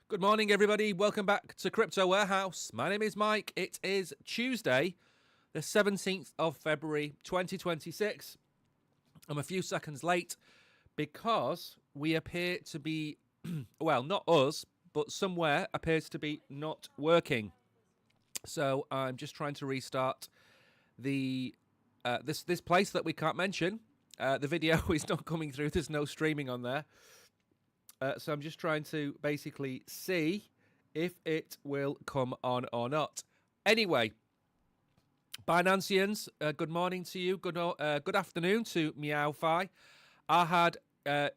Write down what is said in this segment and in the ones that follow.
Good morning, everybody. Welcome back to Crypto Warehouse. My name is Mike. It is Tuesday, the 17th of February, 2026. I'm a few seconds late because we appear to be, well, not us, but somewhere appears to be not working. So I'm just trying to restart the this place that we can't mention. The video is not coming through. There's no streaming on there. So I'm just trying to basically see if it will come on or not. Anyway, Binanceans, good morning to you. Good afternoon to MeowFi. Ahad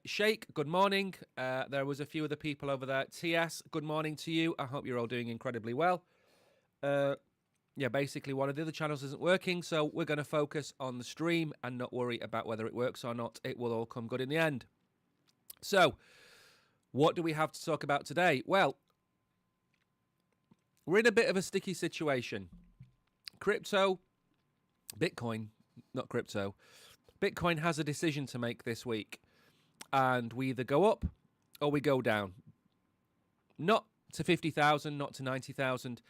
Sheikh, good morning. There was a few other people over there. TS, good morning to you. I hope you're all doing incredibly well. Basically one of the other channels isn't working, so we're going to focus on the stream and not worry about whether it works or not. It will all come good in the end. So, what do we have to talk about today? Well, we're in a bit of a sticky situation. Bitcoin has a decision to make this week. And we either go up or we go down. Not to 50,000, not to 90,000.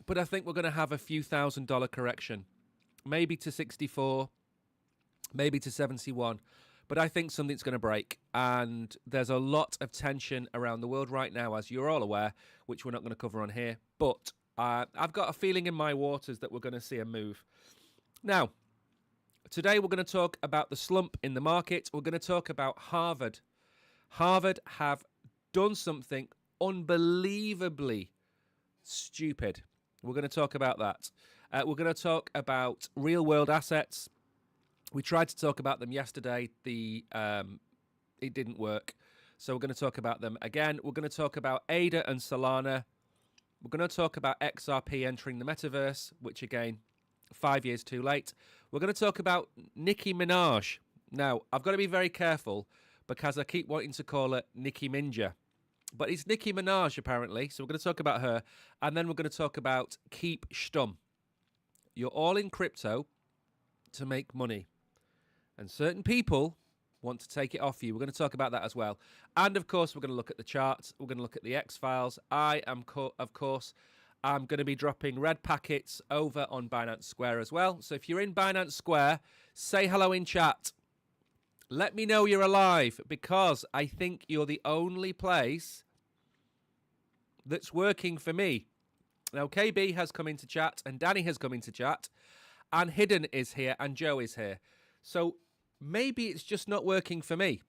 But I think we're going to have a few $1,000 correction. Maybe to 64, maybe to 71. But I think something's going to break, and there's a lot of tension around the world right now, as you're all aware, which we're not going to cover on here. But I've got a feeling in my waters that we're going to see a move. Now, today we're going to talk about the slump in the market. We're going to talk about Harvard. Harvard have done something unbelievably stupid. We're going to talk about that. We're going to talk about real-world assets. We tried to talk about them yesterday. It didn't work. So we're going to talk about them again. We're going to talk about ADA and Solana. We're going to talk about XRP entering the metaverse, which again, 5 years too late. We're going to talk about Nicki Minaj. Now, I've got to be very careful because I keep wanting to call her Nicki Minja. But it's Nicki Minaj, apparently. So we're going to talk about her. And then we're going to talk about Keep Stum. You're all in crypto to make money. And certain people want to take it off you. We're going to talk about that as well. And, of course, we're going to look at the charts. We're going to look at the X-Files. I'm going to be dropping red packets over on Binance Square as well. So if you're in Binance Square, say hello in chat. Let me know you're alive, because I think you're the only place that's working for me. Now, KB has come into chat, and Danny has come into chat, and Hidden is here, and Joe is here. So maybe it's just not working for me.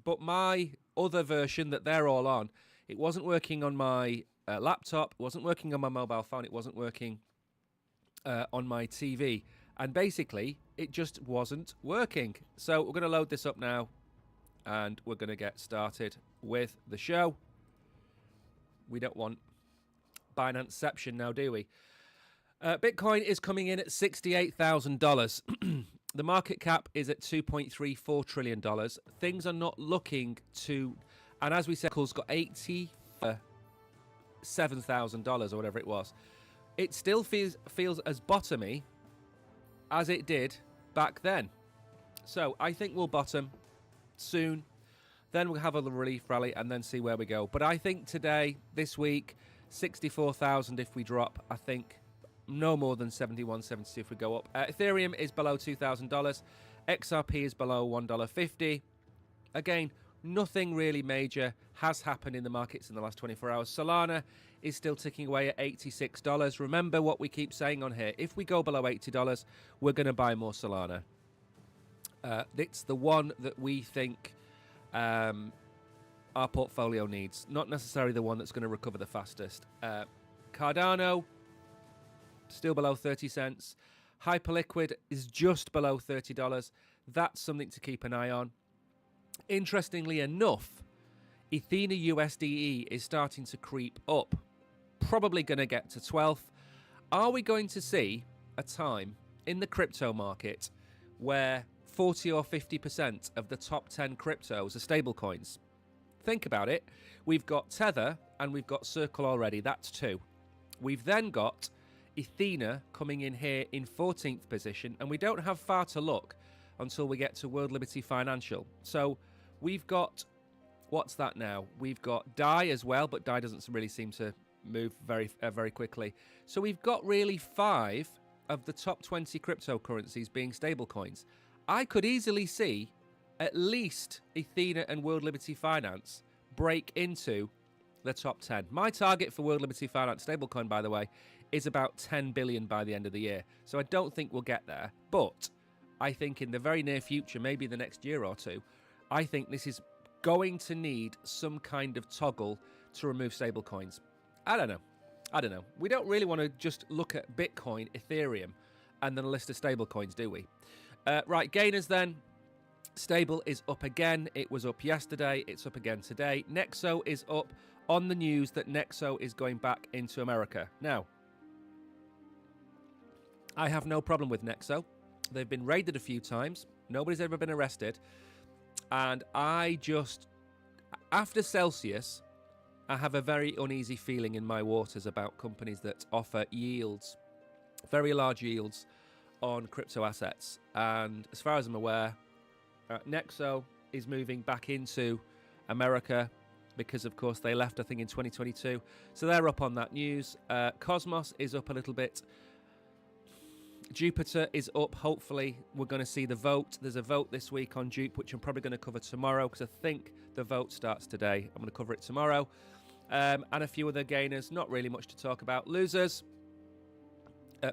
But my other version that they're all on, it wasn't working on my laptop, it wasn't working on my mobile phone, it wasn't working on my TV. And basically, it just wasn't working. So we're going to load this up now, and we're going to get started with the show. We don't want Binanceception now, do we? Bitcoin is coming in at $68,000. The market cap is at $2.34 trillion. Things are not looking to... And as we said, Cole's got $87,000 or whatever it was. It still feels as bottomy as it did back then. So I think we'll bottom soon. Then we'll have a relief rally and then see where we go. But I think today, this week, 64,000 if we drop. I think no more than 71, 72 if we go up. Ethereum is below $2,000. XRP is below $1.50. Again, nothing really major has happened in the markets in the last 24 hours. Solana is still ticking away at $86. Remember what we keep saying on here. If we go below $80, we're going to buy more Solana. It's the one that we think our portfolio needs, not necessarily the one that's going to recover the fastest. Cardano, still below 30 cents. Hyperliquid is just below $30. That's something to keep an eye on. Interestingly enough, Ethena USDE is starting to creep up. Probably going to get to 12th. Are we going to see a time in the crypto market where 40 or 50% of the top 10 cryptos are stablecoins? Think about it. We've got Tether and we've got Circle already. That's two. We've then got Ethena coming in here in 14th position, and we don't have far to look until we get to World Liberty Financial. So we've got What's that now? We've got DAI as well, but DAI doesn't really seem to move very quickly. So we've got really 5 of the top 20 cryptocurrencies being stablecoins. I could easily see at least Ethena and World Liberty Finance break into the top 10. My target for World Liberty Finance stablecoin, by the way, is about 10 billion by the end of the year. So I don't think we'll get there. But I think in the very near future, maybe the next year or two, I think this is going to need some kind of toggle to remove stablecoins. I don't know. We don't really want to just look at Bitcoin, Ethereum, and then a list of stablecoins, do we? Right, gainers then. Stable is up again. It was up yesterday. It's up again today. Nexo is up on the news that Nexo is going back into America. Now, I have no problem with Nexo. They've been raided a few times. Nobody's ever been arrested. And I just, after Celsius, I have a very uneasy feeling in my waters about companies that offer yields, very large yields on crypto assets. And as far as I'm aware, Nexo is moving back into America because, of course, they left, I think, in 2022. So they're up on that news. Cosmos is up a little bit. Jupiter is up. Hopefully, we're going to see the vote. There's a vote this week on Jupe, which I'm probably going to cover tomorrow because I think the vote starts today. I'm going to cover it tomorrow. And a few other gainers. Not really much to talk about. Losers.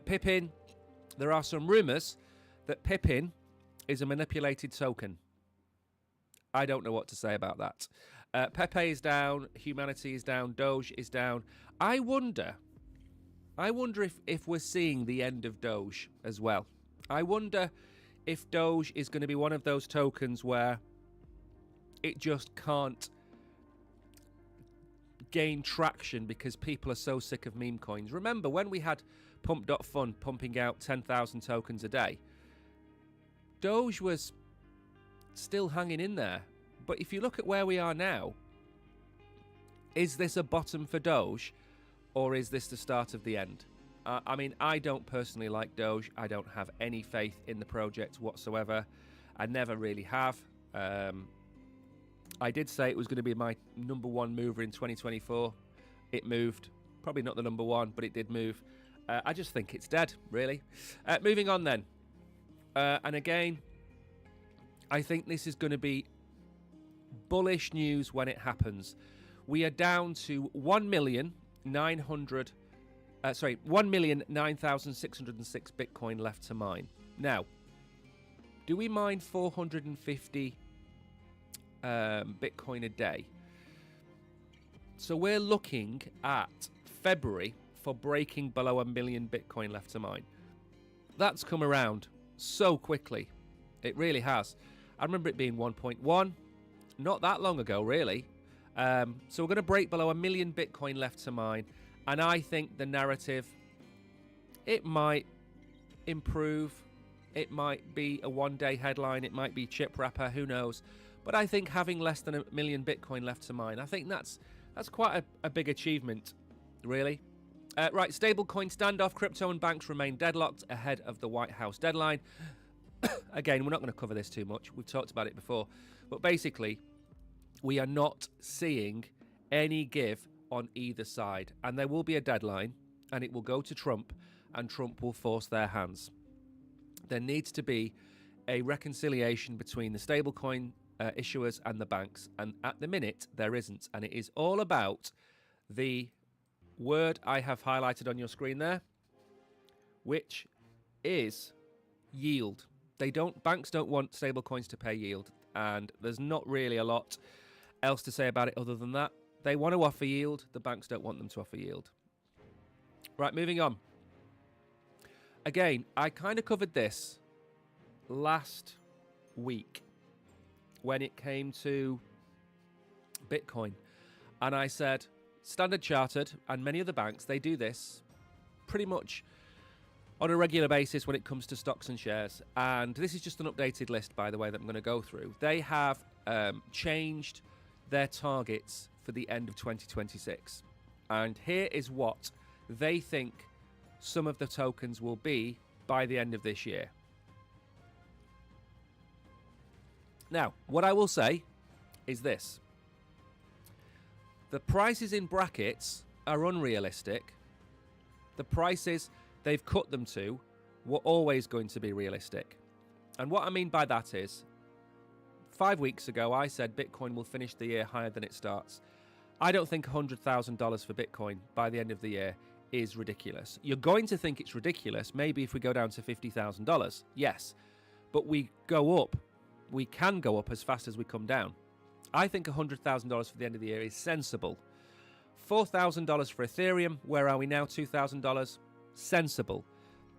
Pippin. There are some rumours that Pippin is a manipulated token. I don't know what to say about that. Pepe is down. Humanity is down. Doge is down. I wonder if we're seeing the end of Doge as well. I wonder if Doge is going to be one of those tokens where it just can't gain traction because people are so sick of meme coins. Remember when we had Pump.Fun pumping out 10,000 tokens a day? Doge was still hanging in there. But if you look at where we are now, is this a bottom for Doge? Or is this the start of the end? I mean, I don't personally like Doge. I don't have any faith in the project whatsoever. I never really have. I did say it was going to be my number one mover in 2024. It moved. Probably not the number one, but it did move. I just think it's dead, really. Moving on then. And again, I think this is going to be bullish news when it happens. We are down to 1,009,606 Bitcoin left to mine. Now, do we mine 450 Bitcoin a day? So we're looking at February for breaking below 1 million Bitcoin left to mine. That's come around so quickly. It really has. I remember it being 1.1 not that long ago, really. So we're going to break below 1 million Bitcoin left to mine. And I think the narrative, it might improve. It might be a one-day headline. It might be chip wrapper. Who knows? But I think having less than 1 million Bitcoin left to mine, I think that's quite a big achievement, really. Right, stablecoin standoff. Crypto and banks remain deadlocked ahead of the White House deadline. Again, we're not going to cover this too much. We've talked about it before. But basically, we are not seeing any give on either side. And there will be a deadline, and it will go to Trump, and Trump will force their hands. There needs to be a reconciliation between the stablecoin issuers and the banks. And at the minute, there isn't. And it is all about the word I have highlighted on your screen there, which is yield. Banks don't want stablecoins to pay yield. And there's not really a lot else to say about it other than that. They want to offer yield. The banks don't want them to offer yield. Right, moving on. Again, I kind of covered this last week when it came to Bitcoin. And I said, Standard Chartered and many other banks, they do this pretty much on a regular basis when it comes to stocks and shares. And this is just an updated list, by the way, that I'm going to go through. They have changed their targets for the end of 2026. And here is what they think some of the tokens will be by the end of this year. Now, what I will say is this. The prices in brackets are unrealistic. The prices they've cut them to were always going to be realistic. And what I mean by that is, 5 weeks ago, I said Bitcoin will finish the year higher than it starts. I don't think $100,000 for Bitcoin by the end of the year is ridiculous. You're going to think it's ridiculous, maybe if we go down to $50,000. Yes, but we go up. We can go up as fast as we come down. I think $100,000 for the end of the year is sensible. $4,000 for Ethereum. Where are we now? $2,000. Sensible.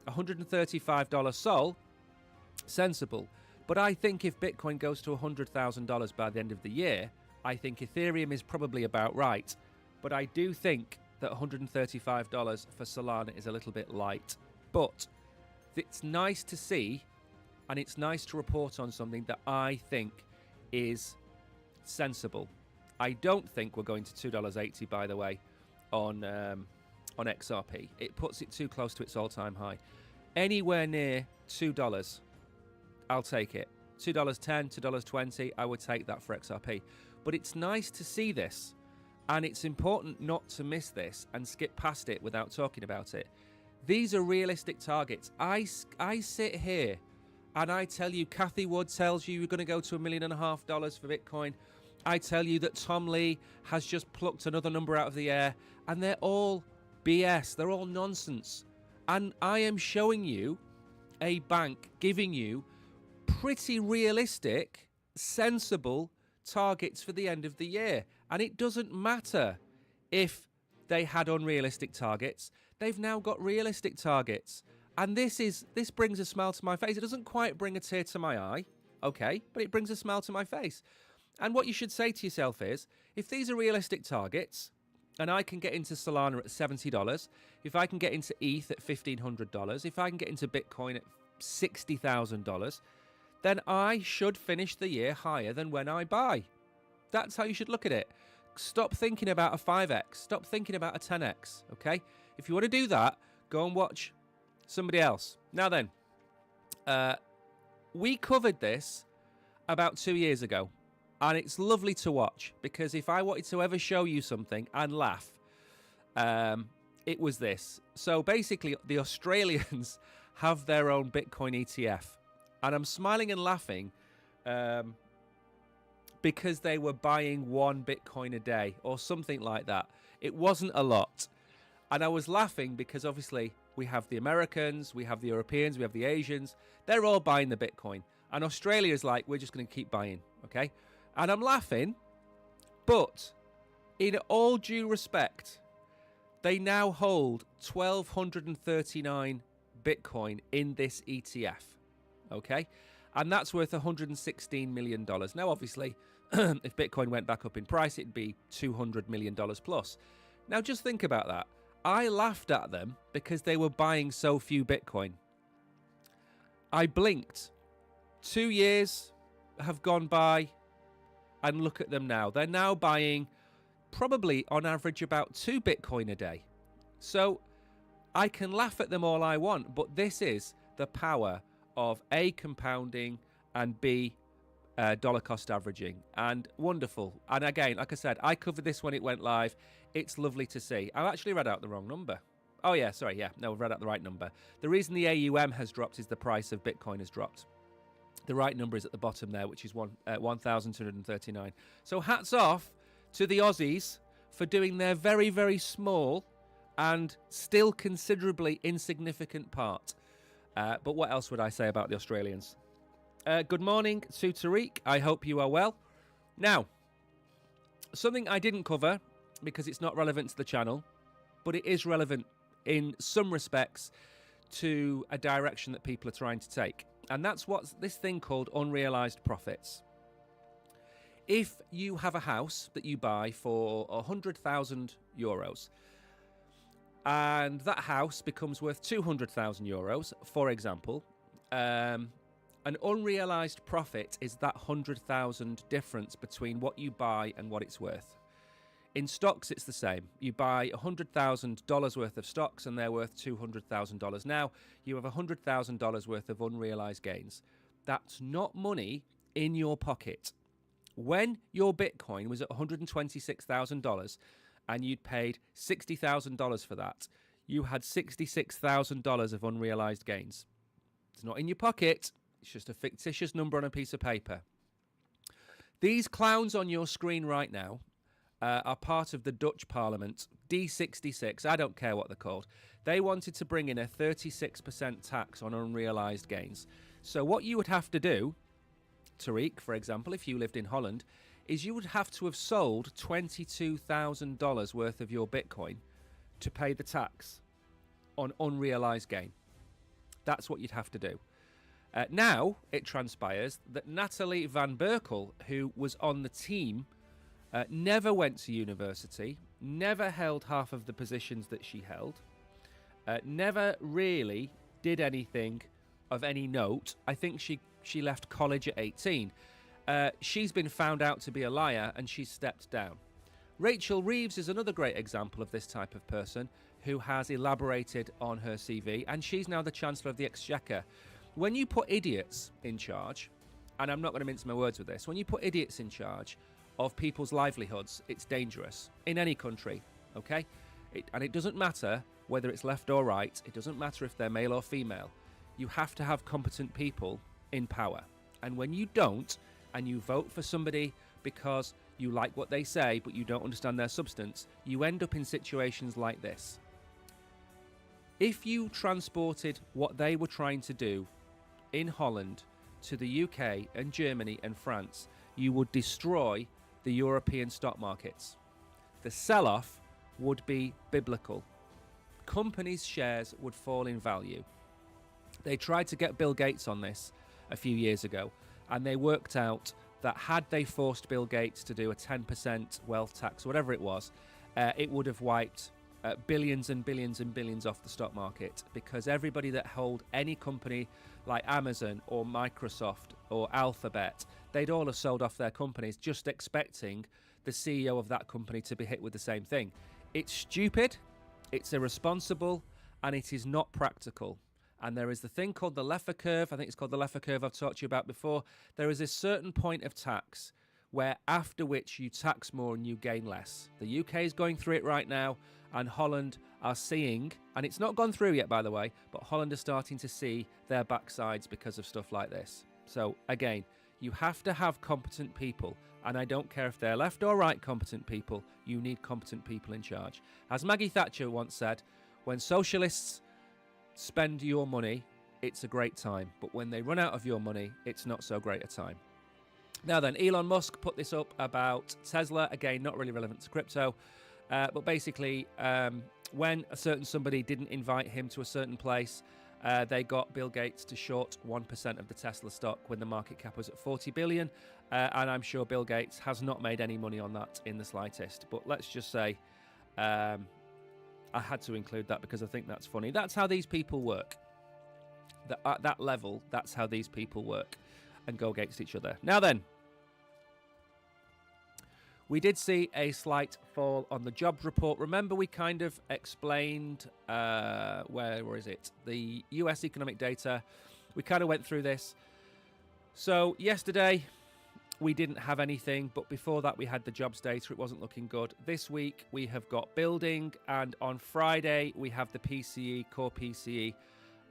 $135 Sol. Sensible. But I think if Bitcoin goes to $100,000 by the end of the year, I think Ethereum is probably about right. But I do think that $135 for Solana is a little bit light. But it's nice to see, and it's nice to report on something that I think is sensible. I don't think we're going to $2.80, by the way, on XRP. It puts it too close to its all-time high. Anywhere near $2, I'll take it. $2.10, $2.20, I would take that for XRP. But it's nice to see this, and it's important not to miss this and skip past it without talking about it. These are realistic targets. I sit here and I tell you, Cathie Wood tells you you're going to go to $1.5 million for Bitcoin. I tell you that Tom Lee has just plucked another number out of the air, and they're all BS. They're all nonsense. And I am showing you a bank giving you pretty realistic, sensible targets for the end of the year. And it doesn't matter if they had unrealistic targets. They've now got realistic targets. And this brings a smile to my face. It doesn't quite bring a tear to my eye, okay, but it brings a smile to my face. And what you should say to yourself is, if these are realistic targets, and I can get into Solana at $70, if I can get into ETH at $1,500, if I can get into Bitcoin at $60,000, then I should finish the year higher than when I buy. That's how you should look at it. Stop thinking about a 5x. Stop thinking about a 10x, okay? If you want to do that, go and watch somebody else. Now then, we covered this about 2 years ago. And it's lovely to watch, because if I wanted to ever show you something and laugh, it was this. So basically, the Australians have their own Bitcoin ETF. And I'm smiling and laughing because they were buying 1 Bitcoin a day or something like that. It wasn't a lot. And I was laughing because obviously we have the Americans, we have the Europeans, we have the Asians. They're all buying the Bitcoin. And Australia's like, we're just going to keep buying, okay? And I'm laughing, but in all due respect, they now hold 1,239 Bitcoin in this ETF, okay? And that's worth $116 million. Now, obviously, if Bitcoin went back up in price, it'd be $200 million plus. Now, just think about that. I laughed at them because they were buying so few Bitcoin. I blinked. 2 years have gone by. And look at them now. They're now buying probably on average about 2 Bitcoin a day. So I can laugh at them all I want, but this is the power of A, compounding, and B, dollar cost averaging. And wonderful. And again, like I said, I covered this when it went live. It's lovely to see. I actually read out the wrong number. Oh yeah, sorry, yeah. No, I've read out the right number. The reason the AUM has dropped is the price of Bitcoin has dropped. The right number is at the bottom there, which is 1,239. So hats off to the Aussies for doing their very, very small and still considerably insignificant part. But what else would I say about the Australians? Good morning to Tariq. I hope you are well. Now, something I didn't cover because it's not relevant to the channel, but it is relevant in some respects to a direction that people are trying to take. And that's what's this thing called unrealized profits. If you have a house that you buy for 100,000 euros, and that house becomes worth 200,000 euros, for example, an unrealized profit is that 100,000 difference between what you buy and what it's worth. In stocks, it's the same. You buy $100,000 worth of stocks and they're worth $200,000. Now, you have $100,000 worth of unrealized gains. That's not money in your pocket. When your Bitcoin was at $126,000 and you'd paid $60,000 for that, you had $66,000 of unrealized gains. It's not in your pocket. It's just a fictitious number on a piece of paper. These clowns on your screen right now are part of the Dutch Parliament, D66. I don't care what they're called. They wanted to bring in a 36% tax on unrealized gains. So what you would have to do, Tariq, for example, if you lived in Holland, is you would have to have sold $22,000 worth of your Bitcoin to pay the tax on unrealized gain. That's what you'd have to do. Now, it transpires that Natalie van Berkel, who was on the team, never went to university, never held half of the positions that she held, never really did anything of any note. I think she left college at 18. She's been found out to be a liar and she's stepped down. Rachel Reeves is another great example of this type of person who has elaborated on her CV, and she's now the Chancellor of the Exchequer. When you put idiots in charge, and I'm not going to mince my words with this, when you put idiots in charge of people's livelihoods, it's dangerous in any country, okay? And it doesn't matter whether it's left or right. It doesn't matter if they're male or female. You have to have competent people in power. And when you don't, and you vote for somebody because you like what they say, but you don't understand their substance, you end up in situations like this. If you transported what they were trying to do in Holland to the UK and Germany and France, you would destroy the European stock markets. The sell-off would be biblical. Companies' shares would fall in value. They tried to get Bill Gates on this a few years ago, and they worked out that had they forced Bill Gates to do a 10% wealth tax, whatever it was, it would have wiped billions and billions and billions off the stock market, because everybody that held any company like Amazon or Microsoft or Alphabet, they'd all have sold off their companies just expecting the CEO of that company to be hit with the same thing. It's stupid, it's irresponsible, and it is not practical. And there is the thing called the Laffer curve. I think it's called the Laffer curve I've talked to you about before. There is a certain point of tax where after which you tax more and you gain less. The UK is going through it right now, and Holland are seeing, and it's not gone through yet, by the way, but Holland are starting to see their backsides because of stuff like this. So again, you have to have competent people, and I don't care if they're left or right competent people, you need competent people in charge. As Maggie Thatcher once said, when socialists spend your money, it's a great time, but when they run out of your money, it's not so great a time. Now then, Elon Musk put this up about Tesla, again, not really relevant to crypto, but basically, when a certain somebody didn't invite him to a certain place, they got Bill Gates to short 1% of the Tesla stock when the market cap was at 40 billion, and I'm sure Bill Gates has not made any money on that in the slightest, but let's just say I had to include that because I think that's funny. That's how these people work. At that level, that's how these people work and go against each other. Now then, we did see a slight fall on the jobs report. Remember, we kind of explained, where is it? The US economic data. We kind of went through this. So yesterday, we didn't have anything, but before that we had the jobs data. It wasn't looking good. This week we have got building, and on Friday we have the PCE, core PCE,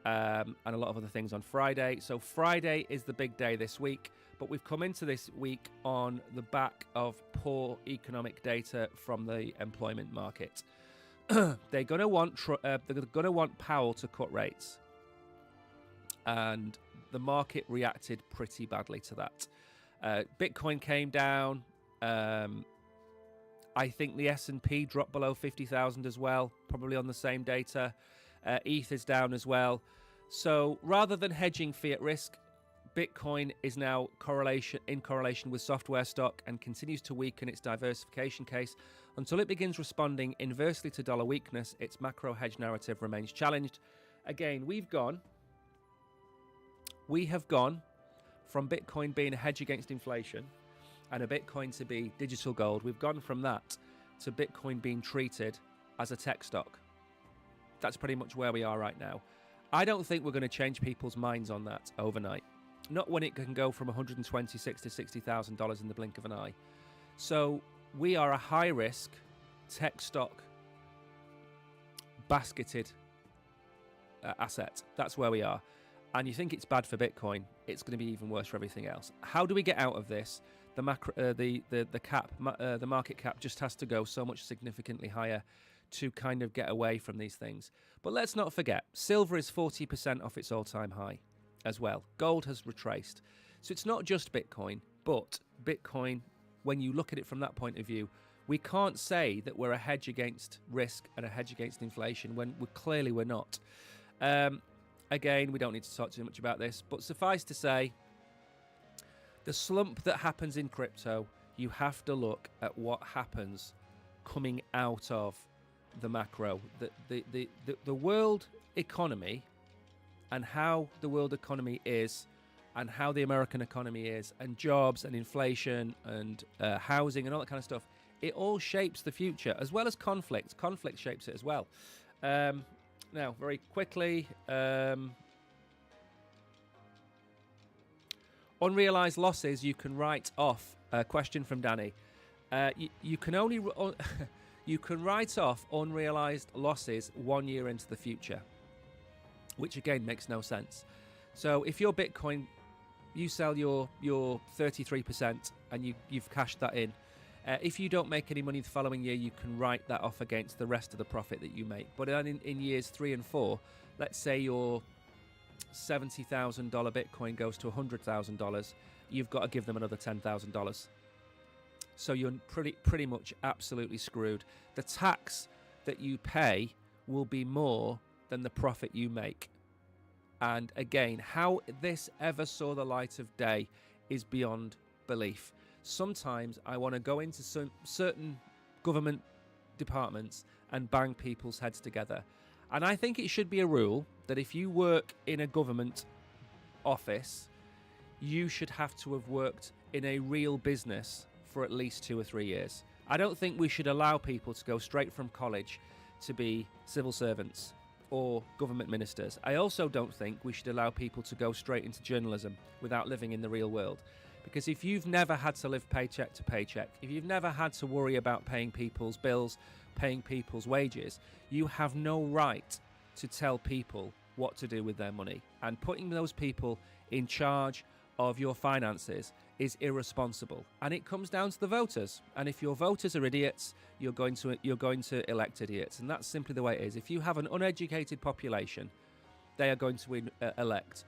and a lot of other things on Friday. So Friday is the big day this week, but we've come into this week on the back of poor economic data from the employment market. They're going to want Powell to cut rates, and the market reacted pretty badly to that. Bitcoin came down. I think the S&P dropped below 50,000 as well, probably on the same data. ETH is down as well. So rather than hedging fiat risk, Bitcoin is now in correlation with software stock and continues to weaken its diversification case until it begins responding inversely to dollar weakness. Its macro hedge narrative remains challenged. Again, we have gone from Bitcoin being a hedge against inflation and a Bitcoin to be digital gold. We've gone from that to Bitcoin being treated as a tech stock. That's pretty much where we are right now. I don't think we're going to change people's minds on that overnight. not when it can go from $126,000 to $60,000 in the blink of an eye. So we are a high-risk tech stock basketed asset. That's where we are. And you think it's bad for Bitcoin, it's going to be even worse for everything else. How do we get out of this? The market cap just has to go so much significantly higher to kind of get away from these things. But let's not forget, silver is 40% off its all-time high as well. Gold has retraced. So it's not just Bitcoin, but Bitcoin, when you look at it from that point of view, we can't say that we're a hedge against risk and a hedge against inflation when we're not. Again, we don't need to talk too much about this, but suffice to say, the slump that happens in crypto, you have to look at what happens coming out of the macro. The world economy and how the world economy is and how the American economy is and jobs and inflation and housing and all that kind of stuff, it all shapes the future as well as conflict. Conflict shapes it as well. Now, very quickly, unrealized losses you can write off. Question from Danny. You can only you can write off unrealized losses 1 year into the future, which again makes no sense. So if your Bitcoin, you sell your 33% and you've cashed that in. If you don't make any money the following year, you can write that off against the rest of the profit that you make. But in years 3 and 4, let's say your $70,000 Bitcoin goes to $100,000, you've got to give them another $10,000. So you're pretty much absolutely screwed. The tax that you pay will be more than the profit you make. And again, how this ever saw the light of day is beyond belief. Sometimes I want to go into certain government departments and bang people's heads together. And I think it should be a rule that if you work in a government office, you should have to have worked in a real business for at least 2 or 3 years. I don't think we should allow people to go straight from college to be civil servants or government ministers. I also don't think we should allow people to go straight into journalism without living in the real world. Because if you've never had to live paycheck to paycheck, if you've never had to worry about paying people's bills, paying people's wages, you have no right to tell people what to do with their money. And putting those people in charge of your finances is irresponsible. And it comes down to the voters. And if your voters are idiots, you're going to elect idiots. And that's simply the way it is. If you have an uneducated population, they are going to elect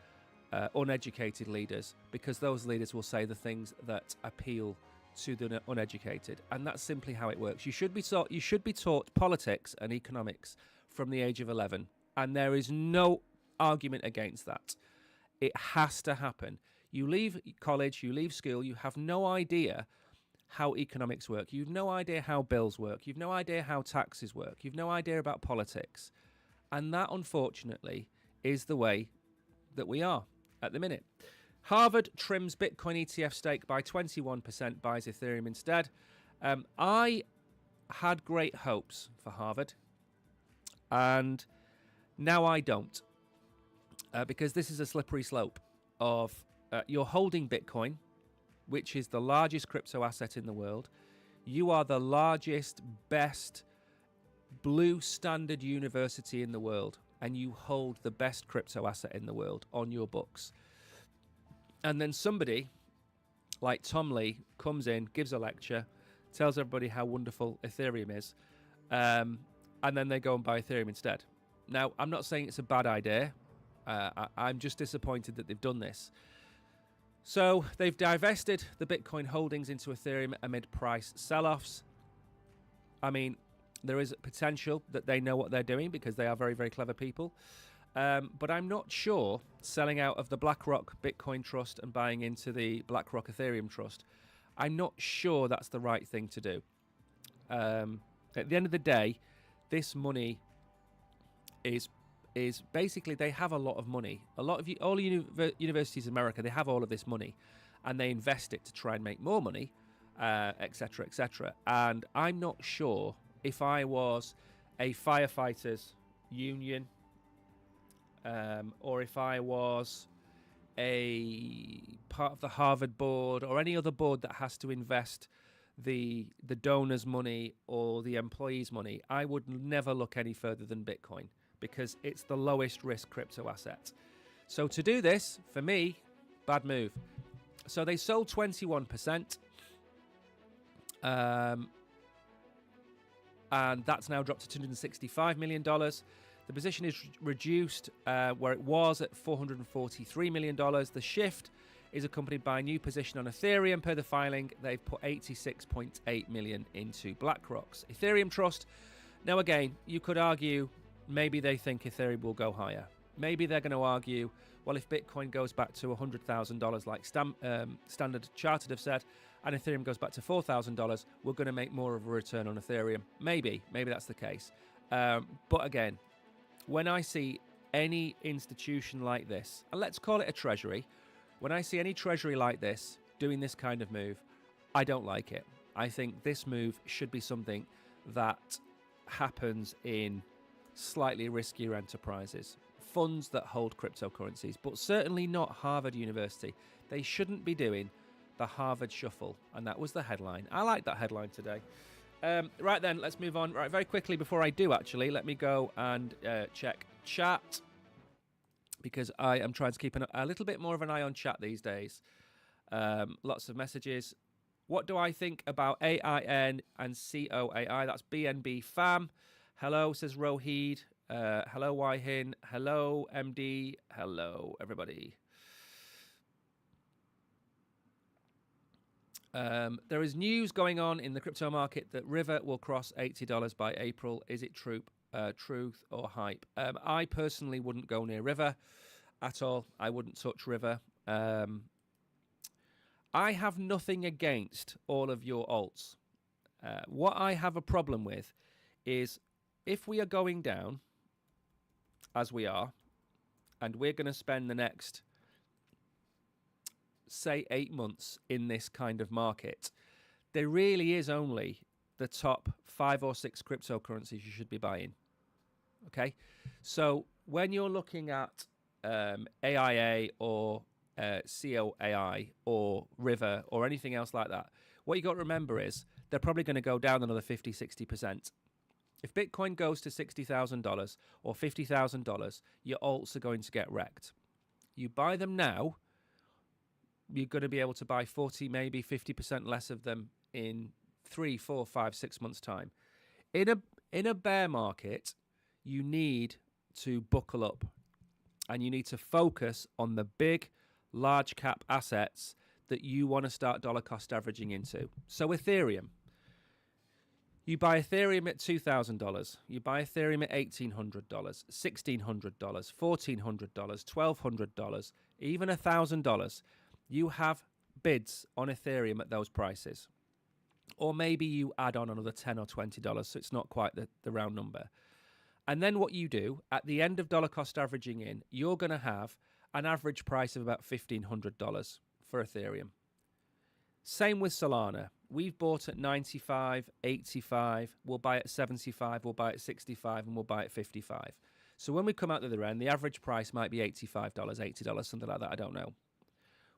uneducated leaders, because those leaders will say the things that appeal to the uneducated, and that's simply how it works. You should be taught politics and economics from the age of 11, and there is no argument against that. It has to happen. You leave college, you leave school, you have no idea how economics work. You've no idea how bills work. You've no idea how taxes work. You've no idea about politics, and that, unfortunately, is the way that we are at the minute. Harvard trims Bitcoin ETF stake by 21%, buys Ethereum instead. I had great hopes for Harvard, and now I don't, because this is a slippery slope of you're holding Bitcoin, which is the largest crypto asset in the world. You are the largest, best blue standard university in the world, and you hold the best crypto asset in the world on your books. And then somebody like Tom Lee comes in, gives a lecture, tells everybody how wonderful Ethereum is, and then they go and buy Ethereum instead. Now, I'm not saying it's a bad idea. I'm just disappointed that they've done this. So they've divested the Bitcoin holdings into Ethereum amid price sell-offs. I mean, there is potential that they know what they're doing because they are very, very clever people. But I'm not sure selling out of the BlackRock Bitcoin Trust and buying into the BlackRock Ethereum Trust, I'm not sure that's the right thing to do. At the end of the day, this money is basically, they have a lot of money. All universities in America, they have all of this money, and they invest it to try and make more money, etc., etc. And I'm not sure if I was a firefighters union, or if I was a part of the Harvard board or any other board that has to invest the donors' money or the employees' money, I would never look any further than Bitcoin because it's the lowest risk crypto asset. So to do this, for me, bad move. So they sold 21%, and that's now dropped to $265 million. The position is reduced where it was at $443 million. The shift is accompanied by a new position on Ethereum. Per the filing, they've put $86.8 million into BlackRock's Ethereum Trust. Now, again, you could argue maybe they think Ethereum will go higher. Maybe they're going to argue, well, if Bitcoin goes back to $100,000 like Standard Chartered have said, and Ethereum goes back to $4,000, we're going to make more of a return on Ethereum. Maybe that's the case. But again, when I see any institution like this, and let's call it a treasury, when I see any treasury like this doing this kind of move, I don't like it. I think this move should be something that happens in slightly riskier enterprises, funds that hold cryptocurrencies, but certainly not Harvard University. They shouldn't be doing the Harvard Shuffle, and that was the headline. I like that headline today. Right then, let's move on. Right, very quickly before I do, actually, let me go and check chat, because I am trying to keep a little bit more of an eye on chat these days. Lots of messages. What do I think about AIN and COAI? That's BNB FAM. Hello, says Rohid. Hello, Waihin. Hello, MD. Hello, everybody. There is news going on in the crypto market that River will cross $80 by April. Is it truth or hype? I personally wouldn't go near River at all. I wouldn't touch River. I have nothing against all of your alts. What I have a problem with is if we are going down, as we are, and we're going to spend the next, say, 8 months in this kind of market, there really is only the top 5 or 6 cryptocurrencies you should be buying. Okay? So when you're looking at AIA or COAI or River or anything else like that, what you got to remember is they're probably going to go down another 50, 60%. If Bitcoin goes to $60,000 or $50,000, your alts are going to get wrecked. You buy them now, you're going to be able to buy 40, maybe 50% less of them in 3, 4, 5, 6 months' time. In a bear market, you need to buckle up and you need to focus on the big, large cap assets that you want to start dollar cost averaging into. So Ethereum. You buy Ethereum at $2,000. You buy Ethereum at $1,800, $1,600, $1,400, $1,200, even $1,000. You have bids on Ethereum at those prices. Or maybe you add on another $10 or $20, so it's not quite the round number. And then what you do, at the end of dollar cost averaging in, you're going to have an average price of about $1,500 for Ethereum. Same with Solana. We've bought at 95, 85, we'll buy at 75, we'll buy at 65, and we'll buy at 55. So when we come out the other end, the average price might be $85, $80, something like that, I don't know.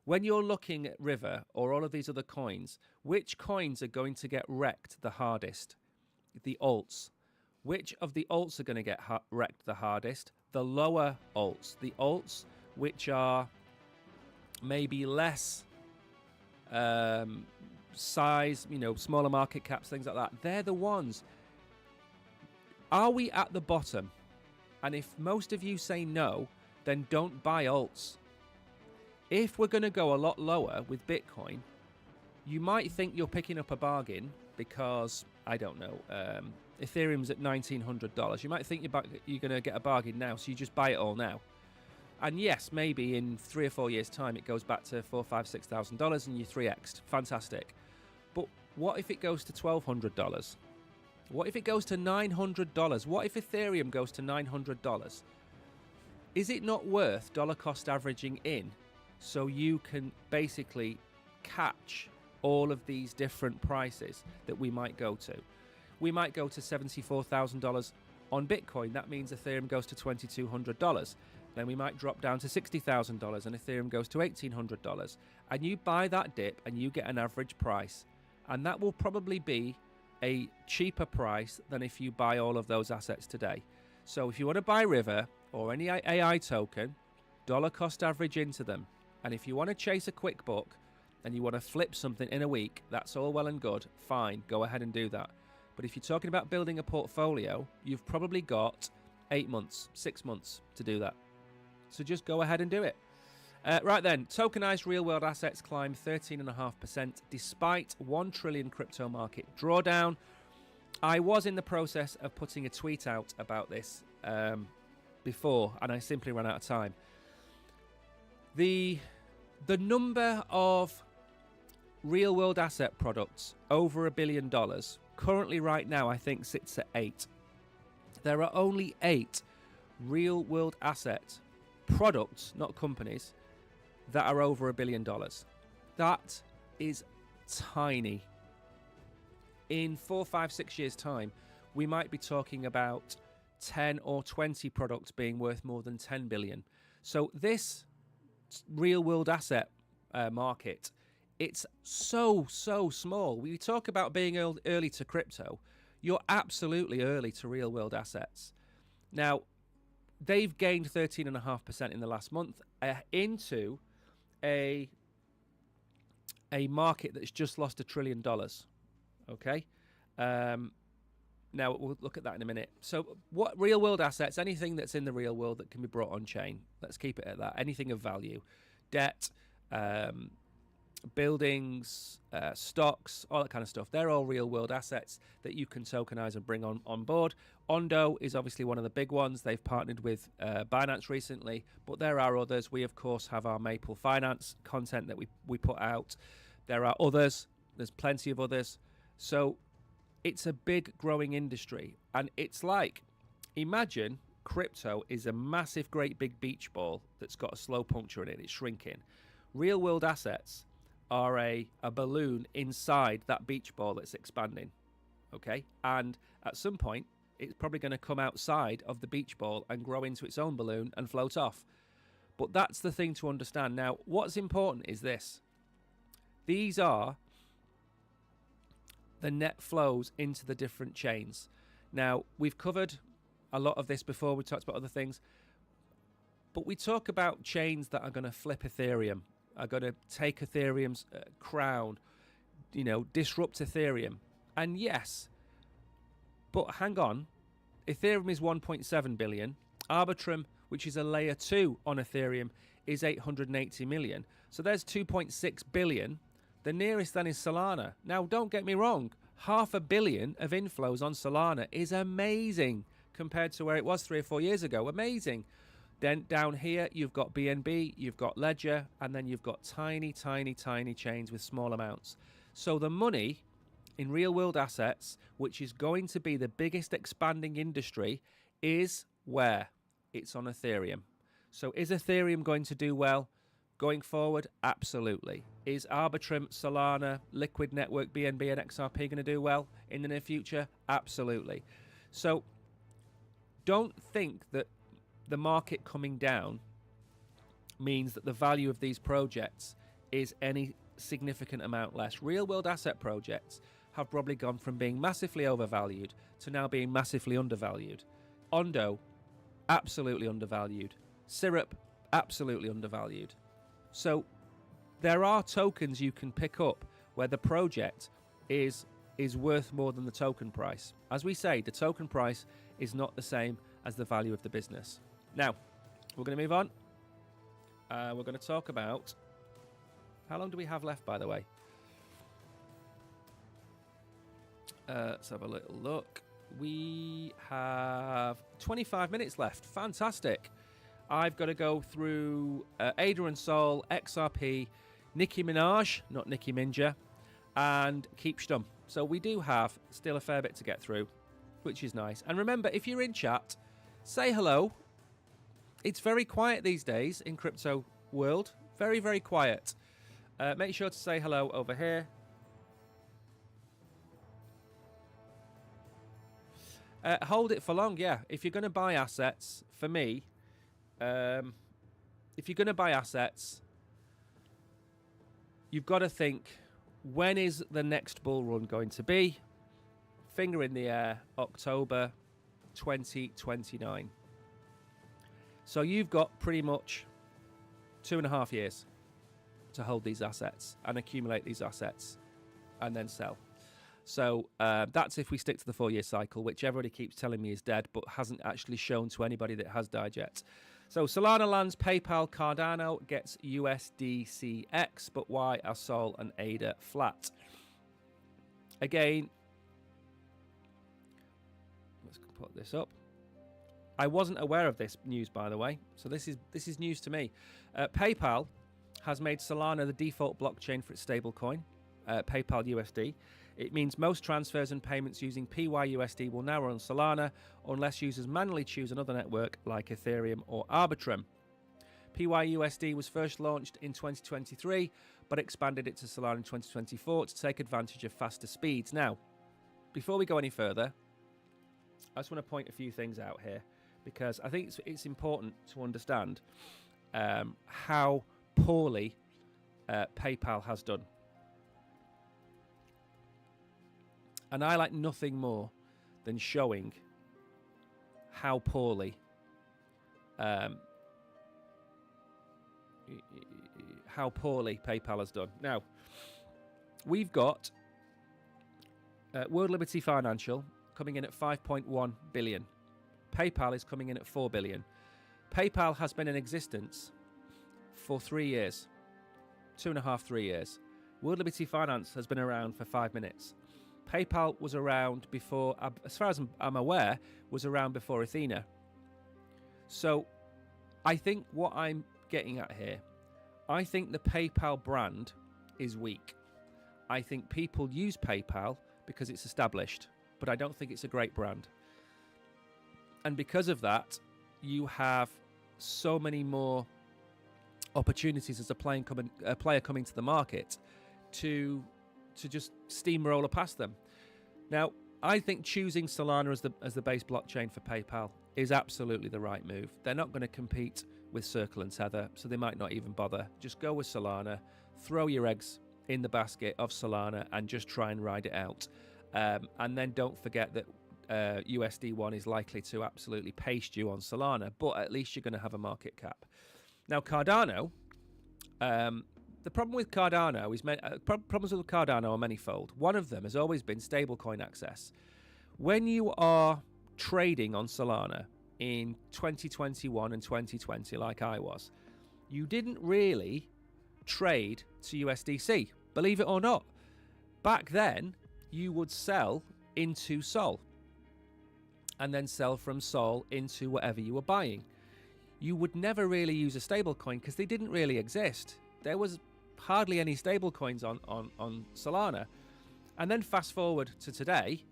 When you're looking at River or all of these other coins, which coins are going to get wrecked the hardest? The alts. Which of the alts are going to get wrecked the hardest? The lower alts. The alts which are maybe less size, smaller market caps, things like that. They're the ones. Are we at the bottom? And if most of you say no, then don't buy alts. If we're going to go a lot lower with Bitcoin, you might think you're picking up a bargain because, I don't know, Ethereum's at $1,900. You might think you're going to get a bargain now, so you just buy it all now. And yes, maybe in 3 or 4 years' time, it goes back to $4,000, $5,000, $6,000 and you 3x'd. Fantastic. But what if it goes to $1,200? What if it goes to $900? What if Ethereum goes to $900? Is it not worth dollar cost averaging in so you can basically catch all of these different prices that we might go to? We might go to $74,000 on Bitcoin. That means Ethereum goes to $2,200. then we might drop down to $60,000 and Ethereum goes to $1,800. And you buy that dip and you get an average price. And that will probably be a cheaper price than if you buy all of those assets today. So if you want to buy River or any AI token, dollar cost average into them. And if you want to chase a quick buck and you want to flip something in a week, that's all well and good. Fine, go ahead and do that. But if you're talking about building a portfolio, you've probably got 8 months, 6 months to do that. So just go ahead and do it. Right then, tokenized real-world assets climbed 13.5% despite 1 trillion crypto market drawdown. I was in the process of putting a tweet out about this before, and I simply ran out of time. The number of real-world asset products over $1 billion currently right now, I think, sits at 8. There are only 8 real-world asset products, not companies, that are over $1 billion. That is tiny. In 4, 5, 6 years' time, we might be talking about 10 or 20 products being worth more than 10 billion. So this real-world asset market, it's so small. We talk about being early to crypto. You're absolutely early to real-world assets. Now, they've gained 13.5% in the last month into a market that's just lost $1 trillion. Okay? Now, we'll look at that in a minute. So what real-world assets, anything that's in the real world that can be brought on-chain, let's keep it at that. Anything of value. Debt, buildings, stocks, all that kind of stuff. They're all real-world assets that you can tokenize and bring on board. Ondo is obviously one of the big ones. They've partnered with Binance recently, but there are others. We, of course, have our Maple Finance content that we put out. There are others. There's plenty of others. So it's a big growing industry. And it's like, imagine crypto is a massive, great big beach ball that's got a slow puncture in it. It's shrinking. Real-world assets are a balloon inside that beach ball that's expanding, okay? And at some point, it's probably going to come outside of the beach ball and grow into its own balloon and float off. But that's the thing to understand. Now, what's important is this. These are the net flows into the different chains. Now, we've covered a lot of this before. We talked about other things. But we talk about chains that are going to flip Ethereum, are going to take Ethereum's crown, disrupt Ethereum. And yes, but hang on, Ethereum is 1.7 billion. Arbitrum, which is a layer 2 on Ethereum, is 880 million. So there's 2.6 billion. The nearest then is Solana. Now, don't get me wrong, $500 million of inflows on Solana is amazing compared to where it was 3 or 4 years ago. Amazing. Then down here, you've got BNB, you've got Ledger, and then you've got tiny chains with small amounts. So the money in real-world assets, which is going to be the biggest expanding industry, is where? It's on Ethereum. So is Ethereum going to do well going forward? Absolutely. Is Arbitrum, Solana, Liquid Network, BNB, and XRP going to do well in the near future? Absolutely. So don't think that the market coming down means that the value of these projects is any significant amount less. Real-world asset projects have probably gone from being massively overvalued to now being massively undervalued. Ondo, absolutely undervalued. Syrup, absolutely undervalued. So there are tokens you can pick up where the project is worth more than the token price. As we say, the token price is not the same as the value of the business. Now, we're going to move on. We're going to talk about... How long do we have left, by the way? Let's have a little look. We have 25 minutes left. Fantastic. I've got to go through Ada and Sol, XRP, Nicki Minaj, not Nicki Minja, and Keep Stum. So we do have still a fair bit to get through, which is nice. And remember, if you're in chat, say hello. It's very quiet these days in crypto world. Very, very quiet. Make sure to say hello over here. Hold it for long, yeah. If you're going to buy assets, for me, if you're going to buy assets, you've got to think, when is the next bull run going to be? Finger in the air, October 2029. So you've got pretty much 2.5 years to hold these assets and accumulate these assets and then sell. So that's if we stick to the 4-year cycle, which everybody keeps telling me is dead, but hasn't actually shown to anybody that has died yet. So Solana lands PayPal, Cardano gets USDCX, but why are Sol and ADA flat? Again, let's put this up. I wasn't aware of this news, by the way, so this is news to me. PayPal has made Solana the default blockchain for its stablecoin, PayPal USD. It means most transfers and payments using PYUSD will now run on Solana unless users manually choose another network like Ethereum or Arbitrum. PYUSD was first launched in 2023, but expanded it to Solana in 2024 to take advantage of faster speeds. Now, before we go any further, I just want to point a few things out here, because I think it's important to understand how poorly PayPal has done. And I like nothing more than showing how poorly PayPal has done. Now, we've got World Liberty Financial coming in at 5.1 billion. PayPal is coming in at 4 billion. PayPal has been in existence for 3 years, 2.5, 3 years. World Liberty Finance has been around for 5 minutes. PayPal was around before, as far as I'm aware, was around before Athena. So I think what I'm getting at here, I think the PayPal brand is weak. I think people use PayPal because it's established, but I don't think it's a great brand. And because of that, you have so many more opportunities as a player coming to the market to just steamroller past them. Now, I think choosing Solana as the base blockchain for PayPal is absolutely the right move. They're not going to compete with Circle and Tether, so they might not even bother. Just go with Solana, throw your eggs in the basket of Solana, and just try and ride it out. And then don't forget that USD1 is likely to absolutely paste you on Solana, but at least you're going to have a market cap. Now, Cardano, the problem with Cardano is problems with Cardano are manifold. One of them has always been stablecoin access. When you are trading on Solana in 2021 and 2020, like I was, you didn't really trade to USDC, believe it or not. Back then, you would sell into Sol and then sell from Sol into whatever you were buying. You would never really use a stablecoin because they didn't really exist. There was hardly any stablecoins on Solana. And then fast forward to today,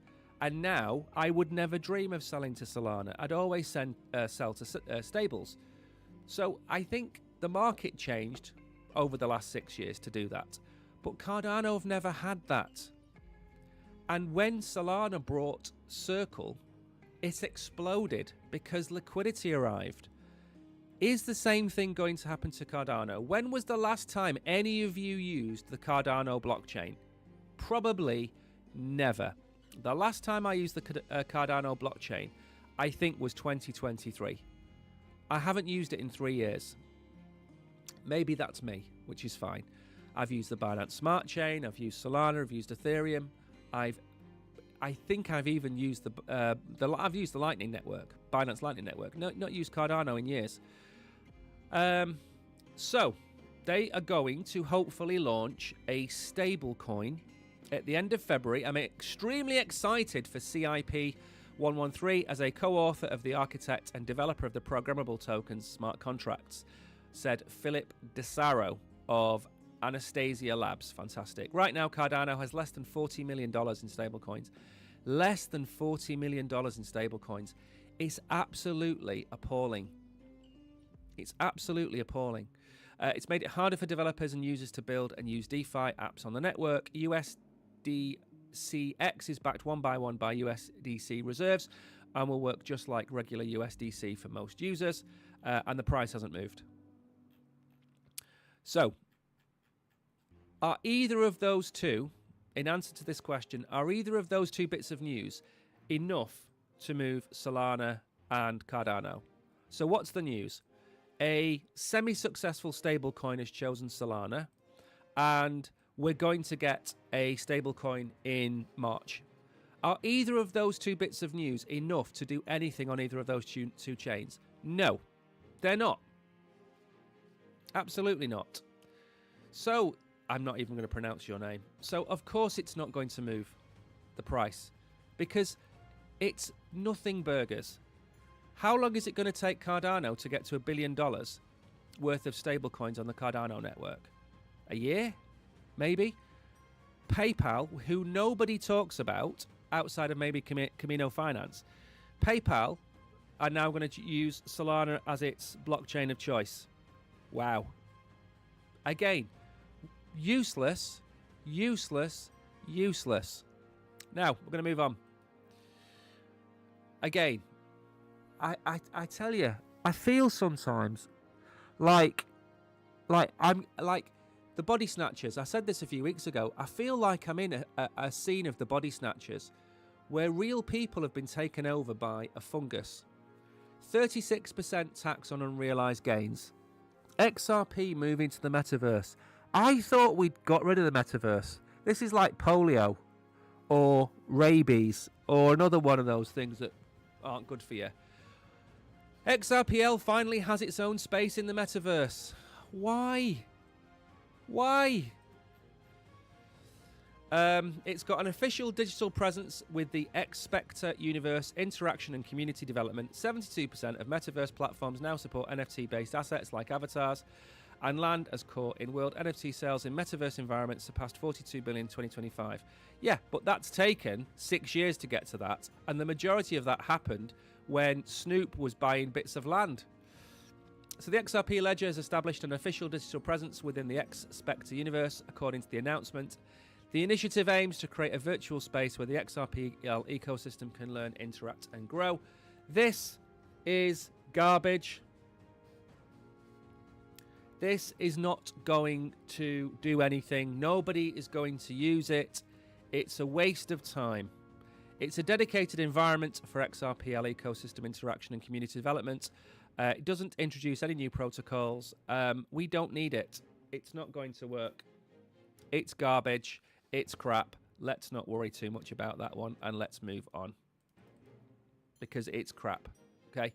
and now I would never dream of selling to Solana. I'd always sell to stables. So I think the market changed over the last 6 years to do that. But Cardano have never had that. And when Solana brought Circle, it exploded because liquidity arrived. Is the same thing going to happen to Cardano? When was the last time any of you used the Cardano blockchain? Probably never. The last time I used the Cardano blockchain, I think, was 2023. I haven't used it in 3 years. Maybe that's me, which is fine. I've used the Binance Smart Chain, I've used Solana, I've used Ethereum. I think I've even used I've used the Lightning Network, Binance Lightning Network. No, not used Cardano in years. So they are going to hopefully launch a stable coin at the end of February. I'm extremely excited for CIP 113 as a co-author of the architect and developer of the programmable tokens smart contracts, said Philip DeSaro of Anastasia Labs. Fantastic. Right now, Cardano has less than $40 million in stablecoins. Less than $40 million in stablecoins. It's absolutely appalling. It's absolutely appalling. It's made it harder for developers and users to build and use DeFi apps on the network. USDCX is backed one by USDC reserves and will work just like regular USDC for most users. and the price hasn't moved. So, are either of those two, in answer to this question, are either of those two bits of news enough to move Solana and Cardano? So what's the news? A semi-successful stablecoin has chosen Solana, and we're going to get a stablecoin in March. Are either of those two bits of news enough to do anything on either of those two chains? No, they're not. Absolutely not. So, I'm not even going to pronounce your name. So, of course, it's not going to move the price because it's nothing burgers. How long is it going to take Cardano to get to $1 billion worth of stablecoins on the Cardano network? A year? Maybe? PayPal, who nobody talks about outside of maybe Camino Finance, PayPal are now going to use Solana as its blockchain of choice. Wow. Again, useless, useless, useless. Now, we're going to move on. Again, I tell you, I feel sometimes like I'm like the Body Snatchers. I said this a few weeks ago. I feel like I'm in a scene of the Body Snatchers where real people have been taken over by a fungus. 36% tax on unrealized gains. XRP moving to the metaverse. I thought we'd got rid of the metaverse. This is like polio or rabies or another one of those things that aren't good for you. XRPL finally has its own space in the metaverse. Why? Why? It's got an official digital presence with the X-Spectre universe interaction and community development. 72% of metaverse platforms now support NFT-based assets like avatars and land as core in world. NFT sales in metaverse environments surpassed 42 billion in 2025. Yeah, but that's taken 6 years to get to that, and the majority of that happened when Snoop was buying bits of land. So the XRP Ledger has established an official digital presence within the X-Spectre universe, according to the announcement. The initiative aims to create a virtual space where the XRPL ecosystem can learn, interact, and grow. This is garbage. This is not going to do anything. Nobody is going to use it. It's a waste of time. It's a dedicated environment for XRPL ecosystem interaction and community development. It doesn't introduce any new protocols. We don't need it. It's not going to work. It's garbage. It's crap. Let's not worry too much about that one, and let's move on. Because it's crap. Okay?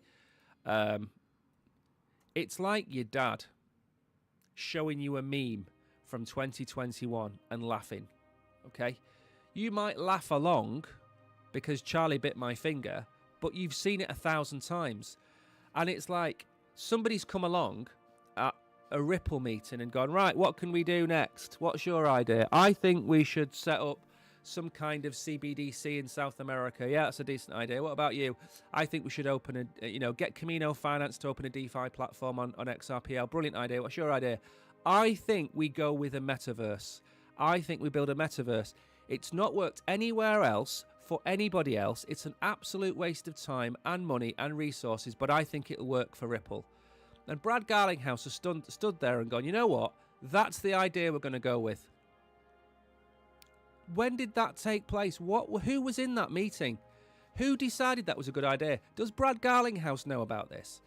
It's like your dad showing you a meme from 2021 and laughing. Okay? You might laugh along because Charlie bit my finger, but you've seen it 1,000 times. And it's like somebody's come along at a Ripple meeting and gone, right, what can we do next? What's your idea? I think we should set up some kind of CBDC in South America. Yeah, that's a decent idea. What about you? I think we should open get Camino Finance to open a DeFi platform on XRPL. Brilliant idea. What's your idea? I think we go with a metaverse. I think we build a metaverse. It's not worked anywhere else for anybody else. It's an absolute waste of time and money and resources, but I think it'll work for Ripple. And Brad Garlinghouse has stood there and gone, you know what? That's the idea we're going to go with. When did that take place? Who was in that meeting? Who decided that was a good idea? Does Brad Garlinghouse know about this?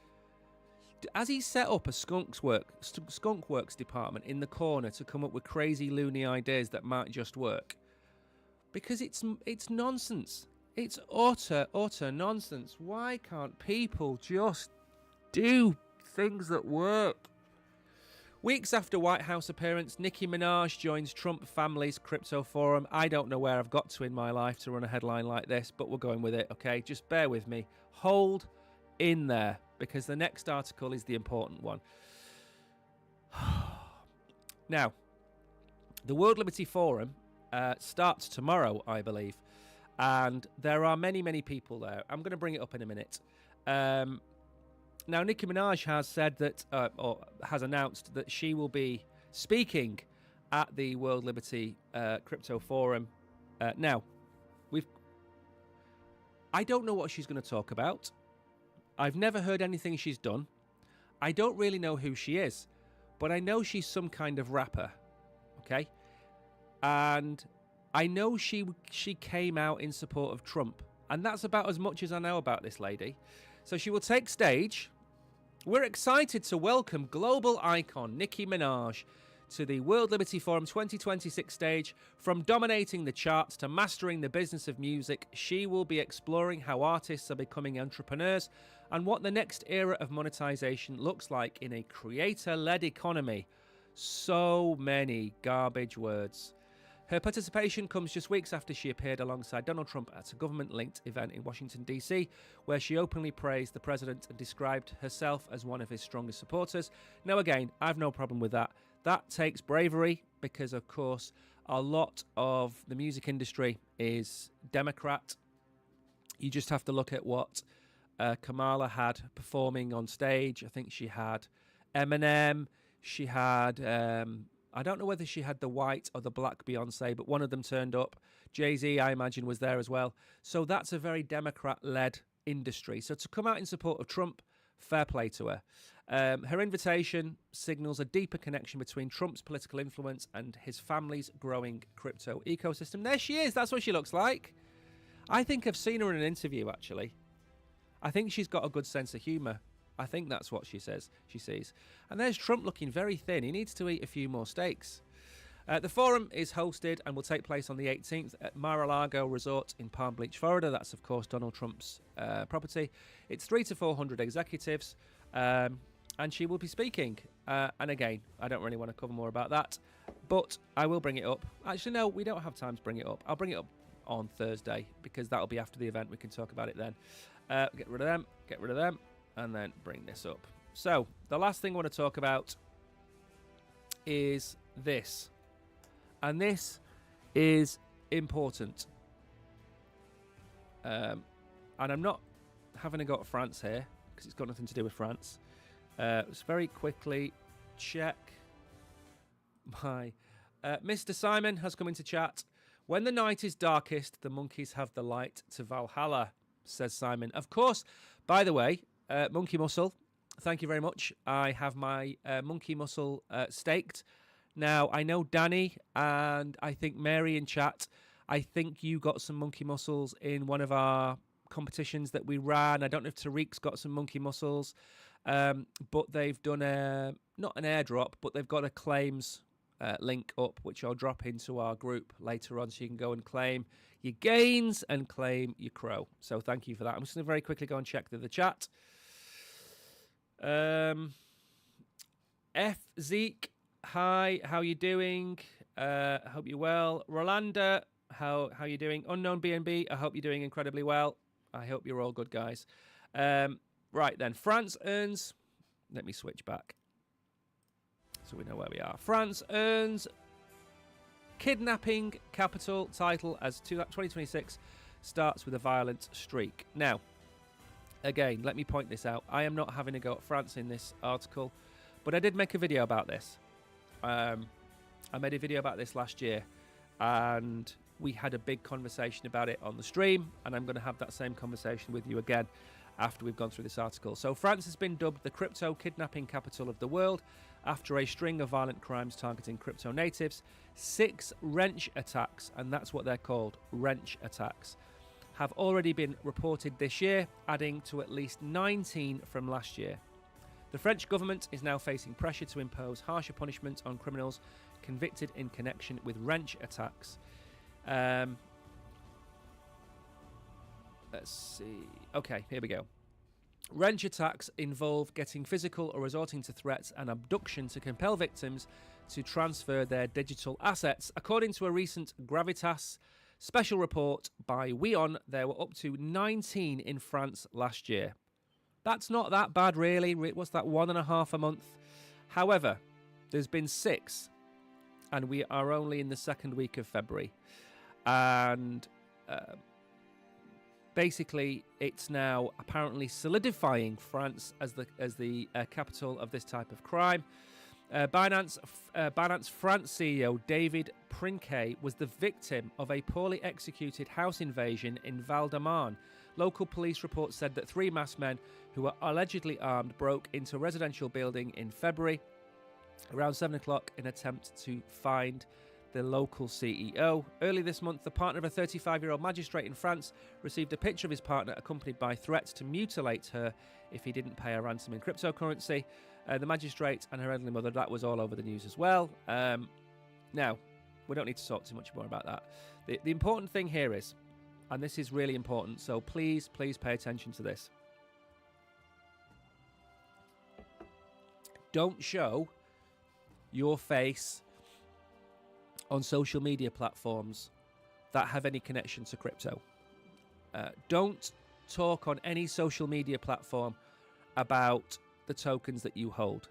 Has he set up a Skunkworks department in the corner to come up with crazy loony ideas that might just work? Because it's nonsense. It's utter nonsense. Why can't people just do things that work? Weeks after White House appearance, Nicki Minaj joins Trump family's crypto forum. I don't know where I've got to in my life to run a headline like this, but we're going with it, okay? Just bear with me. Hold in there, because the next article is the important one. Now, the World Liberty Forum starts tomorrow, I believe, and there are many, many people there. I'm going to bring it up in a minute. Now, Nicki Minaj has said that, or has announced that she will be speaking at the World Liberty Crypto Forum. Now, I don't know what she's going to talk about. I've never heard anything she's done. I don't really know who she is, but I know she's some kind of rapper, okay? And I know she came out in support of Trump, and that's about as much as I know about this lady. So she will take stage. We're excited to welcome global icon Nicki Minaj to the World Liberty Forum 2026 stage. From dominating the charts to mastering the business of music, she will be exploring how artists are becoming entrepreneurs and what the next era of monetization looks like in a creator-led economy. So many garbage words. Her participation comes just weeks after she appeared alongside Donald Trump at a government-linked event in Washington, D.C., where she openly praised the president and described herself as one of his strongest supporters. Now, again, I've no problem with that. That takes bravery because, of course, a lot of the music industry is Democrat. You just have to look at what Kamala had performing on stage. I think she had Eminem. She had, I don't know whether she had the white or the black Beyonce, but one of them turned up. Jay-Z, I imagine, was there as well. So that's a very Democrat-led industry. So to come out in support of Trump, fair play to her. Her invitation signals a deeper connection between Trump's political influence and his family's growing crypto ecosystem. There she is. That's what she looks like. I think I've seen her in an interview, actually. I think she's got a good sense of humour. I think that's what she says she sees. And there's Trump looking very thin. He needs to eat a few more steaks. The forum is hosted and will take place on the 18th at Mar-a-Lago Resort in Palm Beach, Florida. That's, of course, Donald Trump's property. It's 300 to 400 executives, and she will be speaking. And again, I don't really want to cover more about that, but I will bring it up. Actually, no, we don't have time to bring it up. I'll bring it up on Thursday because that'll be after the event. We can talk about it then. Get rid of them, and then bring this up. So, the last thing I want to talk about is this. And this is important. And I'm not having a go at France here, because it's got nothing to do with France. Let's very quickly check my... Mr. Simon has come into chat. When the night is darkest, the monkeys have the light to Valhalla, says Simon. Of course, by the way, Monkey Muscle, thank you very much. I have my Monkey Muscle staked. Now, I know Danny and I think Mary in chat, I think you got some Monkey Muscles in one of our competitions that we ran. I don't know if Tariq's got some Monkey Muscles, but they've done not an airdrop, but they've got a claims link up, which I'll drop into our group later on so you can go and claim your gains and claim your crow. So thank you for that. I'm just going to very quickly go and check the chat. F. Zeke. Hi, how you doing? Hope you're well. Rolanda, how you doing? Unknown BNB, I hope you're doing incredibly well. I hope you're all good, guys. Right then, France earns... Let me switch back so we know where we are. France earns kidnapping capital title as 2026 starts with a violent streak. Now, again, let me point this out. I am not having a go at France in this article, but I did make a video about this. I made a video about this last year, and we had a big conversation about it on the stream, and I'm going to have that same conversation with you again after we've gone through this article. So France has been dubbed the crypto kidnapping capital of the world after a string of violent crimes targeting crypto natives. 6 wrench attacks, and that's what they're called, wrench attacks, have already been reported this year, adding to at least 19 from last year. The French government is now facing pressure to impose harsher punishments on criminals convicted in connection with wrench attacks. Let's see. Okay, here we go. Wrench attacks involve getting physical or resorting to threats and abduction to compel victims to transfer their digital assets. According to a recent Gravitas special report by WION, there were up to 19 in France last year. That's not that bad, really. What's that, 1.5 a month? However, there's been 6, and we are only in the second week of February. And basically, it's now apparently solidifying France as the capital of this type of crime. Binance France CEO David Trinquet was the victim of a poorly executed house invasion in Val de Marne. Local police reports said that 3 masked men who were allegedly armed broke into a residential building in February around 7 o'clock in an attempt to find the local CEO. Early this month, the partner of a 35-year-old magistrate in France received a picture of his partner accompanied by threats to mutilate her if he didn't pay a ransom in cryptocurrency. The magistrate and her elderly mother, that was all over the news as well. Now, we don't need to talk too much more about that. The important thing here is, and this is really important, so please pay attention to this. Don't show your face on social media platforms that have any connection to crypto. Don't talk on any social media platform about the tokens that you hold.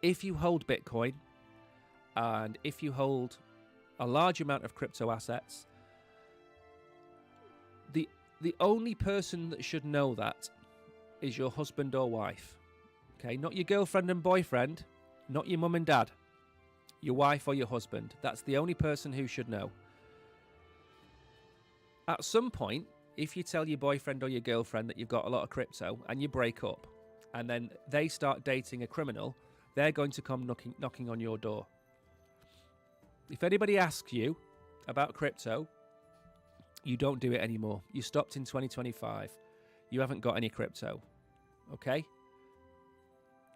If you hold Bitcoin and if you hold a large amount of crypto assets, the only person that should know that is your husband or wife. Okay, not your girlfriend and boyfriend, not your mum and dad, your wife or your husband. That's the only person who should know. At some point, if you tell your boyfriend or your girlfriend that you've got a lot of crypto and you break up and then they start dating a criminal, they're going to come knocking on your door. If anybody asks you about crypto, you don't do it anymore. You stopped in 2025. You haven't got any crypto. Okay?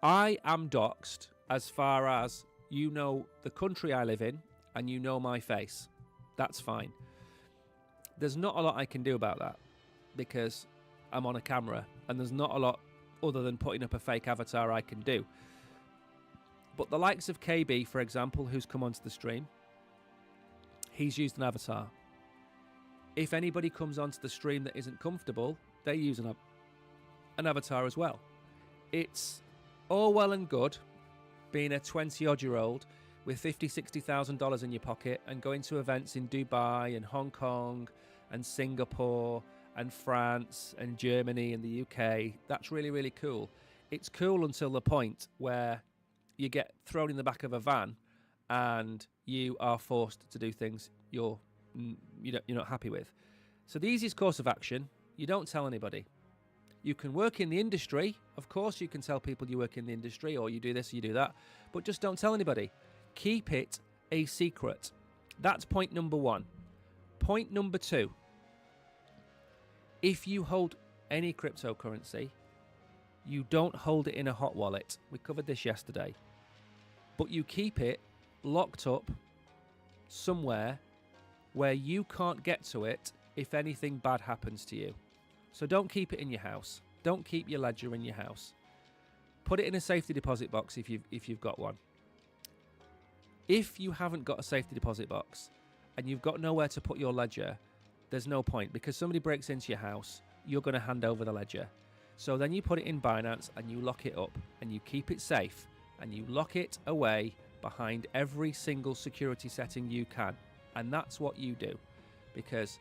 I am doxxed as far as you know the country I live in and you know my face. That's fine. There's not a lot I can do about that because I'm on a camera and there's not a lot other than putting up a fake avatar I can do. But the likes of KB, for example, who's come onto the stream, he's used an avatar. If anybody comes onto the stream that isn't comfortable, they use an avatar as well. It's all well and good being a 20-odd-year-old with $50,000, $60,000 in your pocket and going to events in Dubai and Hong Kong and Singapore and France and Germany and the UK. That's really, really cool. It's cool until the point where you get thrown in the back of a van and you are forced to do things you're not happy with. So the easiest course of action, you don't tell anybody. You can work in the industry. Of course, you can tell people you work in the industry or you do this or you do that, but just don't tell anybody. Keep it a secret. That's point number 1. Point number 2. If you hold any cryptocurrency, you don't hold it in a hot wallet. We covered this yesterday. But you keep it locked up somewhere where you can't get to it if anything bad happens to you. So don't keep it in your house. Don't keep your ledger in your house. Put it in a safety deposit box if you've got one. If you haven't got a safety deposit box and you've got nowhere to put your ledger, there's no point because somebody breaks into your house, you're going to hand over the ledger. So then you put it in Binance and you lock it up and you keep it safe and you lock it away behind every single security setting you can. And that's what you do because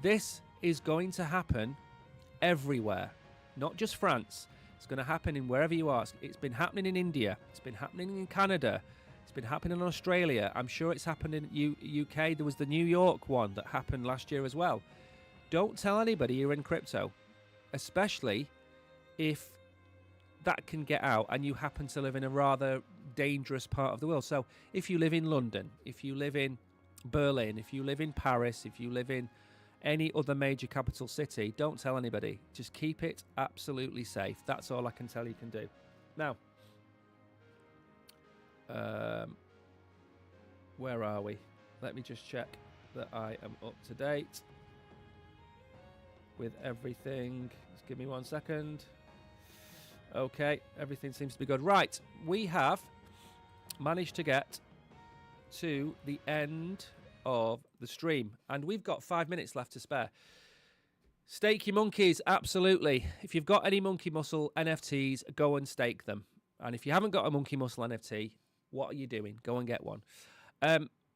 this is going to happen everywhere, not just France. It's going to happen in wherever you are. It's been happening in India. It's been happening in Canada. It's been happening in Australia. I'm sure it's happened in UK. There was the New York one that happened last year as well. Don't tell anybody you're in crypto, especially if that can get out and you happen to live in a rather dangerous part of the world. So if you live in London, if you live in Berlin, if you live in Paris, if you live in any other major capital city, don't tell anybody. Just keep it absolutely safe. That's all I can tell you can do. Now, where are we? Let me just check that I am up to date with everything. Just give me 1 second. Okay, everything seems to be good. Right, we have managed to get to the end of the stream and we've got 5 minutes left to spare. Stake your monkeys, absolutely. If you've got any monkey muscle NFTs, go and stake them. And if you haven't got a monkey muscle NFT, what are you doing? Go and get one.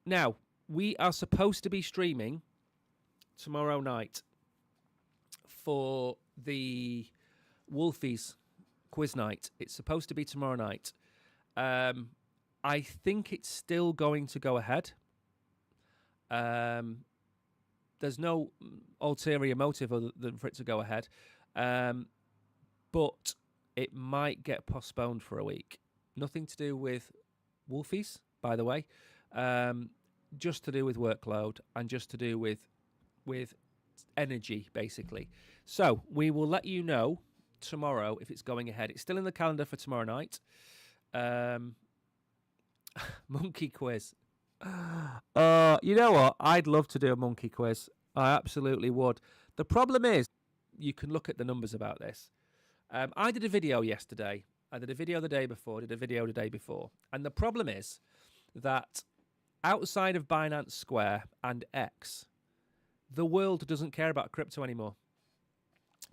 Now, we are supposed to be streaming tomorrow night for the Wolfies quiz night. It's supposed to be tomorrow night. I think it's still going to go ahead. There's no ulterior motive other than for it to go ahead. But it might get postponed for a week. Nothing to do with Wolfies, by the way. Just to do with workload and just to do with energy, basically. So we will let you know tomorrow if it's going ahead. It's still in the calendar for tomorrow night. Monkey quiz. You know what? I'd love to do a monkey quiz. I absolutely would. The problem is, you can look at the numbers about this. I did a video yesterday. I did a video the day before. Did a video the day before. And the problem is that outside of Binance Square and X, the world doesn't care about crypto anymore.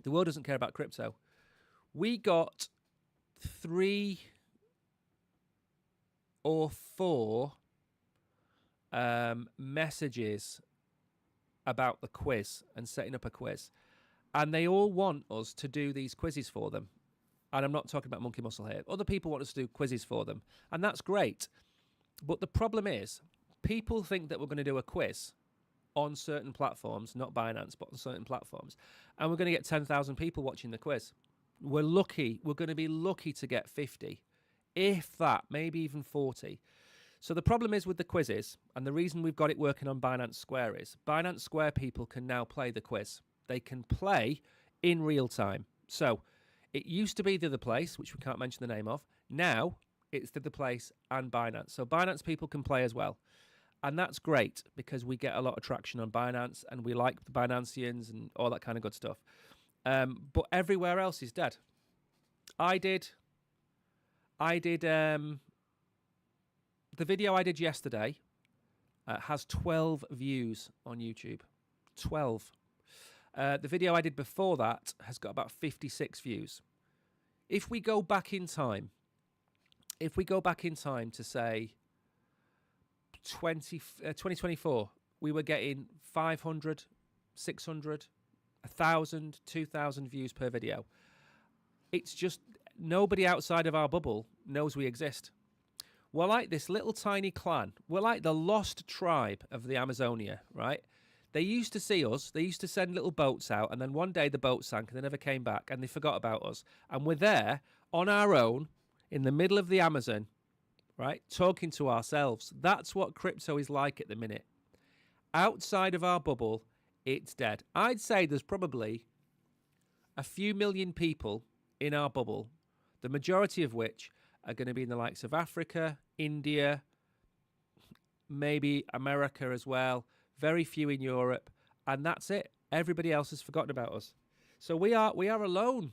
The world doesn't care about crypto. We got 3 or 4 messages about the quiz and setting up a quiz. And they all want us to do these quizzes for them. And I'm not talking about Monkey Muscle here. Other people want us to do quizzes for them. And that's great. But the problem is, people think that we're going to do a quiz on certain platforms, not Binance, but on certain platforms. And we're going to get 10,000 people watching the quiz. We're lucky. We're going to be lucky to get 50. If that, maybe even 40. So the problem is with the quizzes, and the reason we've got it working on Binance Square is, Binance Square people can now play the quiz. They can play in real time. So it used to be the other place, which we can't mention the name of. Now it's the other place and Binance. So Binance people can play as well. And that's great because we get a lot of traction on Binance and we like the Binanceans and all that kind of good stuff. But everywhere else is dead. I did the video I did yesterday has 12 views on YouTube. 12. The video I did before that has got about 56 views. If we go back in time to say 2024, we were getting 500, 600, 1,000, 2,000 views per video. It's just nobody outside of our bubble knows we exist. We're like this little tiny clan. We're like the lost tribe of the Amazonia, right? They used to see us. They used to send little boats out, and then one day the boat sank and they never came back, and they forgot about us. And we're there on our own in the middle of the Amazon, right, talking to ourselves. That's what crypto is like at the minute. Outside of our bubble, it's dead. I'd say there's probably a few million people in our bubble, the majority of which are going to be in the likes of Africa, India, maybe America as well. Very few in Europe, and that's it. Everybody else has forgotten about us. So we are alone.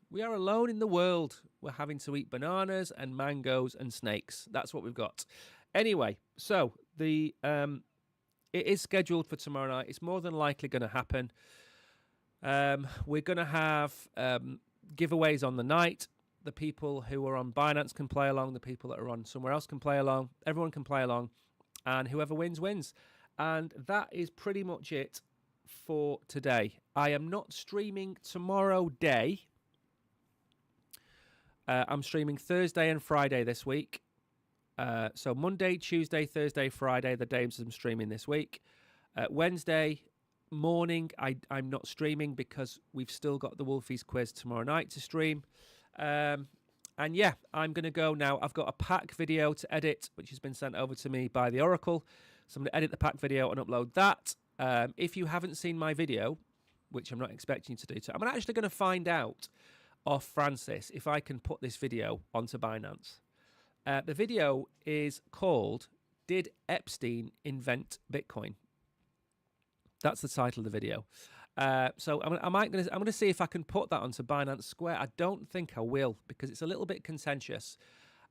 We are alone in the world. We're having to eat bananas and mangoes and snakes. That's what we've got. Anyway, so it is scheduled for tomorrow night. It's more than likely going to happen. We're going to have giveaways on the night. The people who are on Binance can play along. The people that are on somewhere else can play along. Everyone can play along, and whoever wins, wins. And that is pretty much it for today. I am not streaming tomorrow day. I'm streaming Thursday and Friday this week. So Monday, Tuesday, Thursday, Friday, the days I'm streaming this week. Wednesday morning, I'm not streaming because we've still got the Wolfies quiz tomorrow night to stream. And yeah, I'm going to go now. I've got a pack video to edit, which has been sent over to me by the Oracle. So I'm going to edit the pack video and upload that. If you haven't seen my video, which I'm not expecting you to do, I'm actually going to find out off Francis if I can put this video onto Binance. The video is called "Did Epstein Invent Bitcoin?" That's the title of the video. So I'm going to see if I can put that onto Binance Square. I don't think I will because it's a little bit contentious.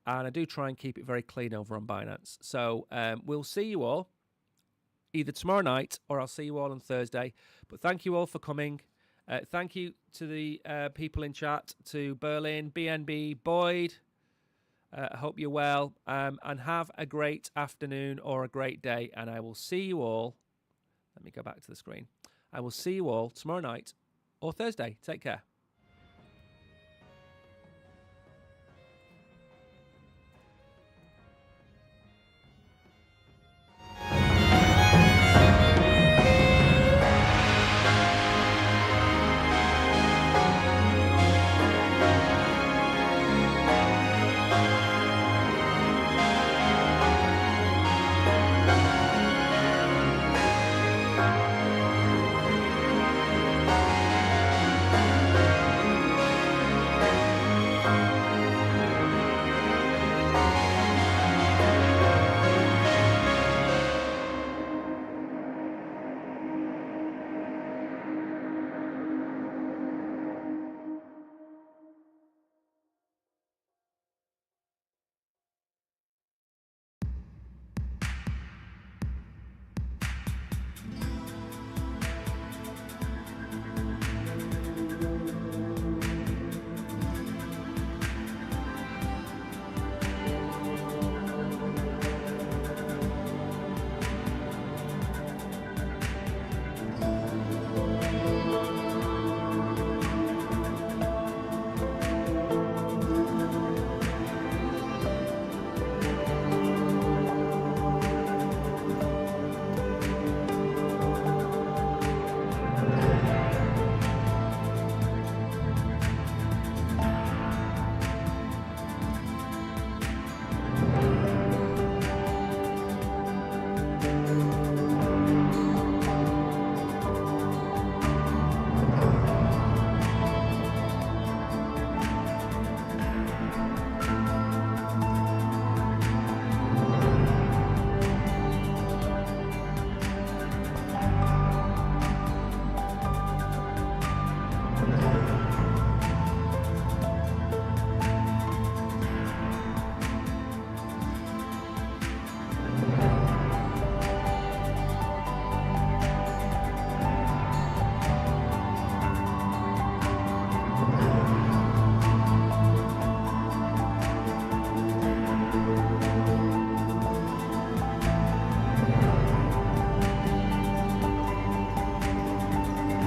And I do try and keep it very clean over on Binance. So we'll see you all either tomorrow night or I'll see you all on Thursday. But thank you all for coming. Thank you to the people in chat, to Berlin, BNB, Boyd. I hope you're well. And have a great afternoon or a great day. And I will see you all. Let me go back to the screen. I will see you all tomorrow night or Thursday. Take care.